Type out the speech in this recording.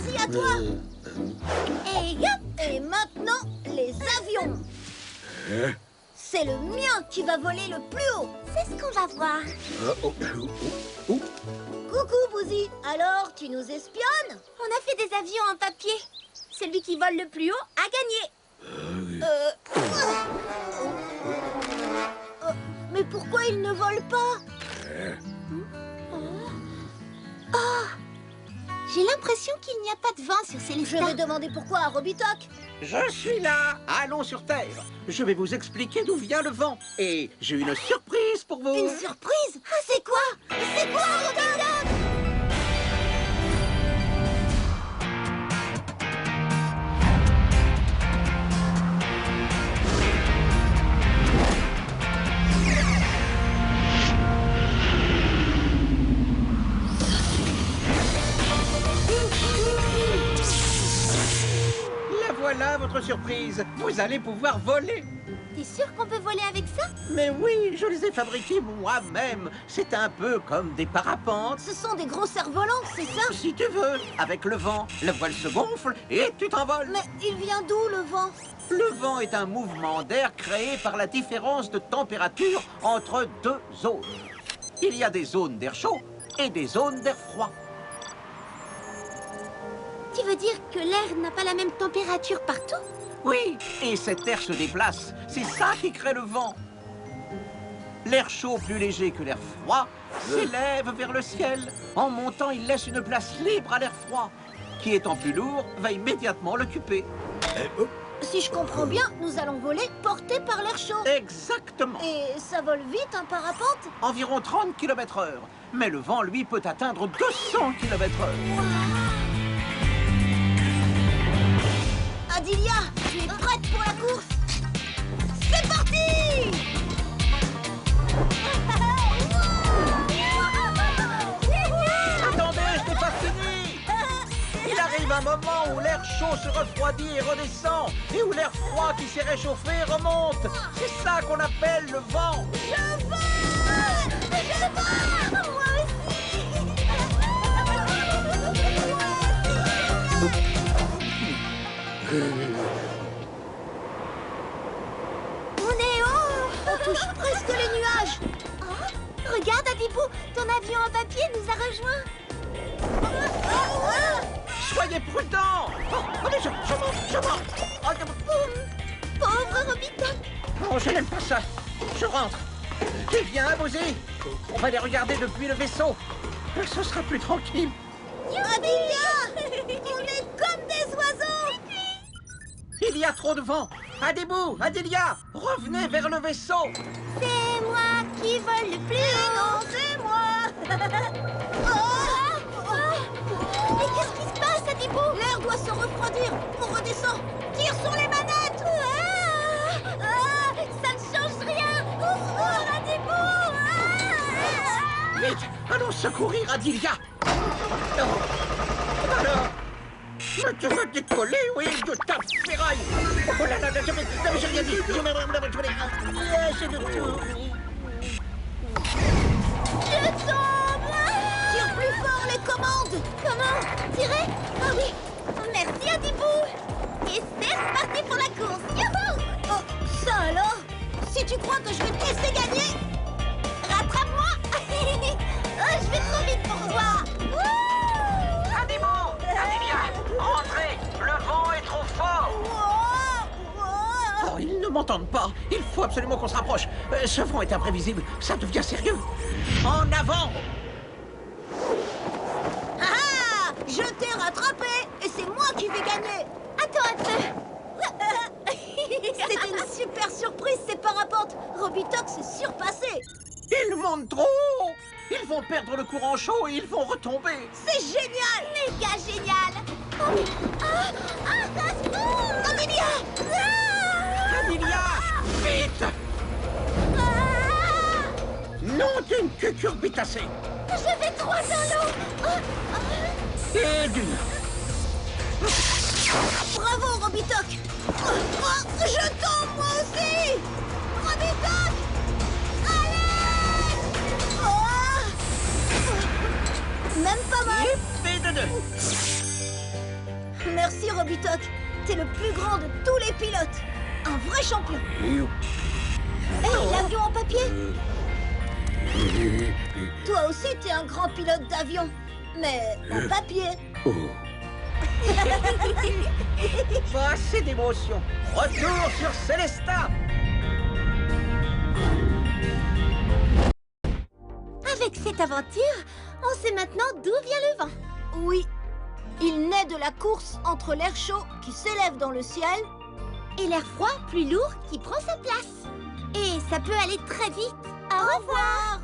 Vas-y, à toi. Et hop. Et maintenant, les avions. C'est le mien qui va voler le plus haut. C'est ce qu'on va voir. Coucou, Bouzy. Alors, tu nous espionnes? On a fait des avions en papier. Celui qui vole le plus haut a gagné. Mais pourquoi il ne vole pas? J'ai l'impression qu'il n'y a pas de vent sur Je Célestin. vais demander pourquoi à Robitok. Je suis là. Allons sur Terre. Je vais vous expliquer d'où vient le vent. Et j'ai une surprise pour vous. Une surprise? C'est quoi? C'est quoi, Robitok? La voilà votre surprise. Vous allez pouvoir voler. T'es sûr qu'on peut voler avec ça? Mais oui, je les ai fabriqués moi-même. C'est un peu comme des parapentes. Ce sont des gros cerfs-volants, c'est ça? Si tu veux, avec le vent, la voile se gonfle et tu t'envoles. Mais il vient d'où, le vent? Le vent est un mouvement d'air créé par la différence de température entre deux zones. Il y a des zones d'air chaud et des zones d'air froid. Tu veux dire que l'air n'a pas la même température partout? Oui, et cet air se déplace. C'est ça qui crée le vent. L'air chaud, plus léger que l'air froid, s'élève vers le ciel. En montant, il laisse une place libre à l'air froid, qui étant plus lourd, va immédiatement l'occuper. Si je comprends bien, nous allons voler portés par l'air chaud. Exactement. Et ça vole vite, un parapente? Environ 30 km/h. Mais le vent, lui, peut atteindre 200 km/h. Adilia, tu es prête pour la course? C'est parti! Attendez, je n'ai pas fini. Il arrive un moment où l'air chaud se refroidit et redescend, et où l'air froid qui s'est réchauffé remonte. C'est ça qu'on appelle le vent. Je vole! Je vole! Moi On est haut! On touche presque les nuages. Oh, regarde, Adibou, ton avion en papier nous a rejoints. Soyez prudents. Oh, mais je monte. Oh, Pauvre Robitok. non, je n'aime pas ça. Je rentre. Tu viens, Bouzy. On va les regarder depuis le vaisseau. Ce sera plus tranquille. Adilia! On est comme des oiseaux! Il y a trop de vent. Adibou, Adilia, revenez vers le vaisseau. C'est moi qui vole le plus haut. Non, c'est moi! Mais qu'est-ce qui se passe, Adibou? L'air doit se refroidir. On redescend. Tire sur les manettes! Ça ne change rien. Au secours, Adibou. Vite, allons secourir Adilia. Alors, mais tu veux décoller, oui, de ta ferraille. Oh là là, j'ai rien dit. C'est de tout. Je tombe. Tire plus fort les commandes! Comment? Tirer? Ah oui. Merci, Adibou. Et c'est reparti pour la course. Youhou! Oh, ça alors? Si tu crois que je vais te laisser gagner, Rattrape-moi. Oh, je vais trop vite pour toi. Wouh! Adibou, Adilia, entrez. Le vent est trop fort. Oh, ils ne m'entendent pas. Il faut absolument qu'on se rapproche. Ce vent est imprévisible. Ça devient sérieux. En avant. Ah! Je t'ai rattrapé et c'est moi qui vais gagner! Attends un peu. C'était une super surprise ces parapentes! Robitok s'est surpassé! Ils montent trop haut. Ils vont perdre le courant chaud et ils vont retomber. C'est génial! Méga génial. Oh. Ça se trouve. Adilia! Adilia, vite. Non, d'une cucurbitacée. Je vais droit dans l'eau. Et d'une. Bravo, Robitok! Je tombe, moi aussi! Robitok! Allez! Même pas mal! Et de deux. Merci, Robitok. T'es le plus grand de tous les pilotes. Un vrai champion. Hé, l'avion en papier. Toi aussi, t'es un grand pilote d'avion. Mais en papier. Bon, assez d'émotion. Retour sur Célestat. Avec cette aventure, on sait maintenant d'où vient le vent. Oui. Il naît de la course entre l'air chaud qui s'élève dans le ciel. Et l'air froid plus lourd qui prend sa place. Et ça peut aller très vite. Au revoir.